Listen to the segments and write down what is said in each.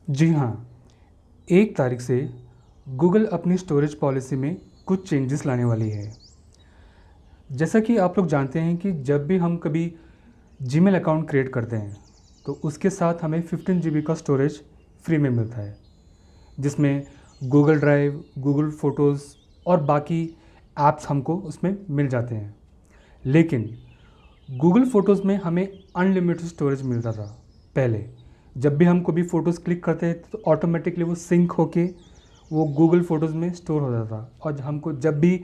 जी हाँ, 1 तारीख से गूगल अपनी स्टोरेज पॉलिसी में कुछ चेंजेस लाने वाली है। जैसा कि आप लोग जानते हैं कि जब भी हम कभी जीमेल अकाउंट क्रिएट करते हैं, तो उसके साथ हमें 15 जीबी का स्टोरेज फ्री में मिलता है, जिसमें गूगल ड्राइव, गूगल फ़ोटोज़ और बाकी ऐप्स हमको उसमें मिल जाते हैं। लेकिन गूगल फ़ोटोज़ में हमें अनलिमिटेड स्टोरेज मिलता था पहले। जब भी हम कभी फ़ोटोज़ क्लिक करते हैं तो ऑटोमेटिकली वो सिंक होके वो गूगल फ़ोटोज़ में स्टोर हो जाता था, और हमको जब भी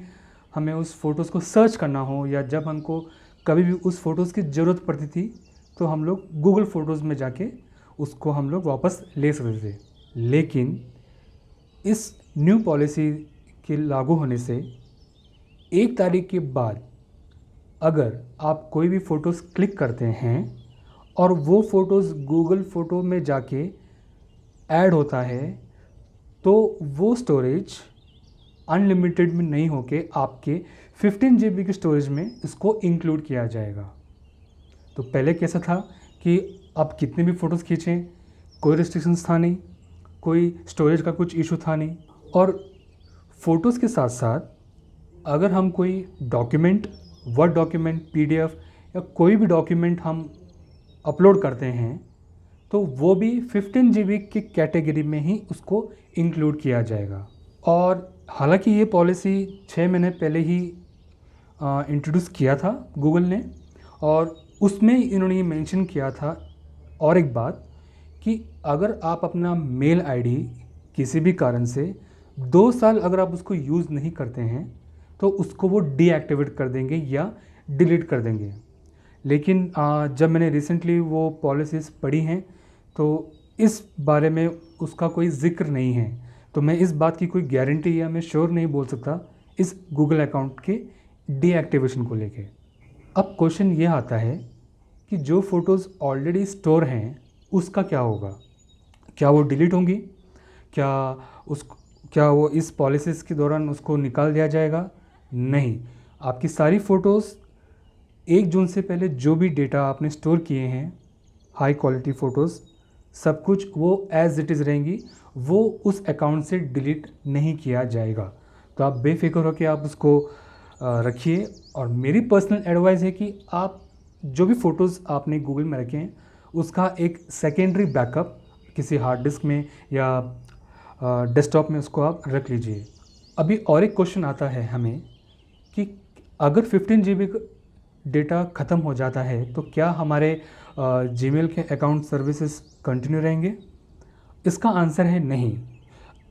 हमें उस फ़ोटोज़ को सर्च करना हो या जब हमको कभी भी उस फ़ोटोज़ की ज़रूरत पड़ती थी, तो हम लोग गूगल फ़ोटोज़ में जाके उसको हम लोग वापस ले सकते थे। लेकिन इस न्यू पॉलिसी के लागू होने से 1 तारीख के बाद अगर आप कोई भी फ़ोटोज़ क्लिक करते हैं और वो फ़ोटोज़ गूगल फ़ोटो में जाके ऐड होता है, तो वो स्टोरेज अनलिमिटेड में नहीं होके आपके 15 जीबी की स्टोरेज में इसको इंक्लूड किया जाएगा। तो पहले कैसा था कि आप कितने भी फ़ोटोज़ खींचें, कोई रिस्ट्रिक्शंस था नहीं, कोई स्टोरेज का कुछ इशू था नहीं। और फ़ोटोज़ के साथ साथ अगर हम कोई डॉक्यूमेंट, वर्ड डॉक्यूमेंट, पीडीएफ या कोई भी डॉक्यूमेंट हम अपलोड करते हैं, तो वो भी 15 जीबी की कैटेगरी में ही उसको इंक्लूड किया जाएगा। और हालांकि ये पॉलिसी 6 महीने पहले ही इंट्रोड्यूस किया था गूगल ने, और उसमें इन्होंने ये मेंशन किया था और एक बात कि अगर आप अपना मेल आईडी किसी भी कारण से 2 साल अगर आप उसको यूज़ नहीं करते हैं, तो उसको वो डीएक्टिवेट कर देंगे या डिलीट कर देंगे। लेकिन जब मैंने रिसेंटली वो पॉलिसीज़ पढ़ी हैं, तो इस बारे में उसका कोई ज़िक्र नहीं है। तो मैं इस बात की कोई गारंटी या मैं श्योर नहीं बोल सकता इस गूगल अकाउंट के डीएक्टिवेशन को लेके। अब क्वेश्चन ये आता है कि जो फ़ोटोज़ ऑलरेडी स्टोर हैं, उसका क्या होगा? क्या वो डिलीट होंगी? क्या उस क्या वो इस पॉलिसीज़ के दौरान उसको निकाल दिया जाएगा? नहीं, आपकी सारी फ़ोटोज़ 1 जून से पहले जो भी डेटा आपने स्टोर किए हैं, हाई क्वालिटी फ़ोटोज़, सब कुछ वो एज़ इट इज़ रहेंगी, वो उस अकाउंट से डिलीट नहीं किया जाएगा। तो आप बेफ़िक्र होके आप उसको रखिए। और मेरी पर्सनल एडवाइस है कि आप जो भी फ़ोटोज़ आपने गूगल में रखे हैं, उसका एक सेकेंडरी बैकअप किसी हार्ड डिस्क में या डेस्कटॉप में उसको आप रख लीजिए। अभी और एक क्वेश्चन आता है हमें कि अगर 15 जीबी डेटा ख़त्म हो जाता है, तो क्या हमारे जीमेल के अकाउंट सर्विसेज कंटिन्यू रहेंगे? इसका आंसर है नहीं।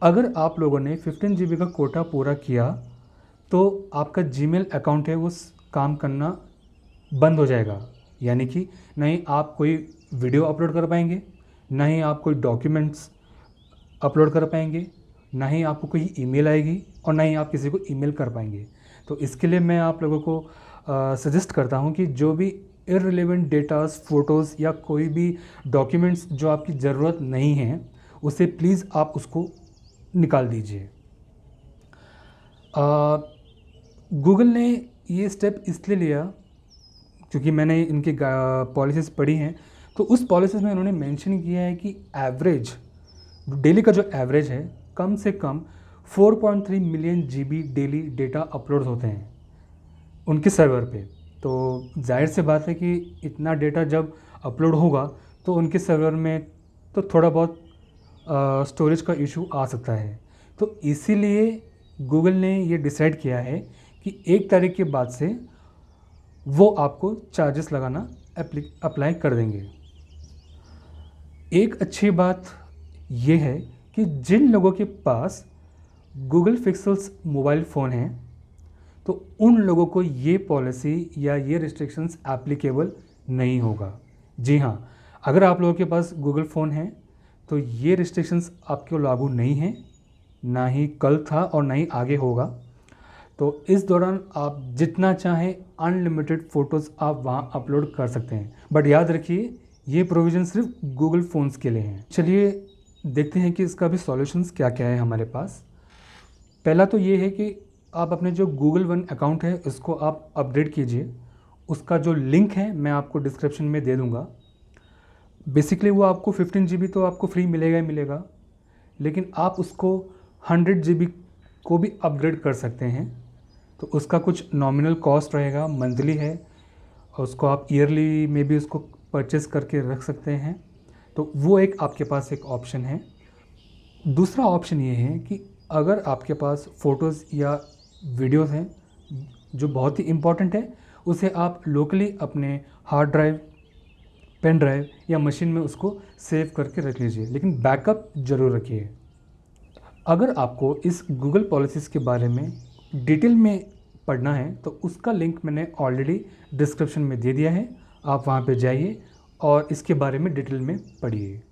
अगर आप लोगों ने 15 जीबी का कोटा पूरा किया, तो आपका जीमेल अकाउंट है वो काम करना बंद हो जाएगा। यानी कि नहीं आप कोई वीडियो अपलोड कर पाएंगे, ना ही आप कोई डॉक्यूमेंट्स अपलोड कर पाएंगे, ना ही आपको कोई ईमेल आएगी, और ना ही आप किसी को ईमेल कर पाएंगे। तो इसके लिए मैं आप लोगों को सजेस्ट करता हूं कि जो भी इररिलेवेंट डेटास, फ़ोटोज़ या कोई भी डॉक्यूमेंट्स जो आपकी ज़रूरत नहीं है, उसे प्लीज़ आप उसको निकाल दीजिए। गूगल ने ये स्टेप इसलिए लिया क्योंकि मैंने इनकी पॉलिसीज़ पढ़ी हैं, तो उस पॉलिसीज़ में उन्होंने मेंशन किया है कि एवरेज डेली का जो एवरेज है, कम से कम 4.3 million GB daily data upload होते हैं उनके सर्वर पे। तो जाहिर सी बात है कि इतना डेटा जब अपलोड होगा, तो उनके सर्वर में तो थोड़ा बहुत स्टोरेज का इशू आ सकता है। तो इसीलिए गूगल ने ये डिसाइड किया है कि 1 तारीख के बाद से वो आपको चार्जेस लगाना अप्लाई कर देंगे। एक अच्छी बात ये है कि जिन लोगों के पास गूगल पिक्सेल्स मोबाइल फ़ोन है, तो उन लोगों को ये पॉलिसी या ये रिस्ट्रिक्शंस एप्लीकेबल नहीं होगा। जी हाँ, अगर आप लोगों के पास गूगल फ़ोन है, तो ये रिस्ट्रिक्शंस आपको लागू नहीं है, ना ही कल था और ना ही आगे होगा। तो इस दौरान आप जितना चाहें अनलिमिटेड फ़ोटोज़ आप वहाँ अपलोड कर सकते हैं। बट याद रखिए, ये प्रोविज़न सिर्फ गूगल फ़ोन्स के लिए हैं। चलिए देखते हैं कि इसका भी सॉल्यूशंस क्या-क्या है हमारे पास। पहला तो ये है कि आप अपने जो गूगल वन अकाउंट है, इसको आप अपडेट कीजिए। उसका जो लिंक है मैं आपको डिस्क्रिप्शन में दे दूँगा। बेसिकली वो आपको 15 GB तो आपको फ्री मिलेगा ही मिलेगा, लेकिन आप उसको 100 GB को भी अपग्रेड कर सकते हैं। तो उसका कुछ नॉमिनल कॉस्ट रहेगा, मंथली है, और उसको आप ईयरली में भी उसको परचेस करके रख सकते हैं। तो वो एक आपके पास एक ऑप्शन है। दूसरा ऑप्शन ये है कि अगर आपके पास फ़ोटोज़ या वीडियोज़ हैं जो बहुत ही इम्पॉर्टेंट है, उसे आप लोकली अपने हार्ड ड्राइव, पेन ड्राइव या मशीन में उसको सेव करके रख लीजिए, लेकिन बैकअप ज़रूर रखिए। अगर आपको इस गूगल पॉलिसीज़ के बारे में डिटेल में पढ़ना है तो उसका लिंक मैंने ऑलरेडी डिस्क्रिप्शन में दे दिया है, आप वहाँ पे जाइए और इसके बारे में डिटेल में पढ़िए।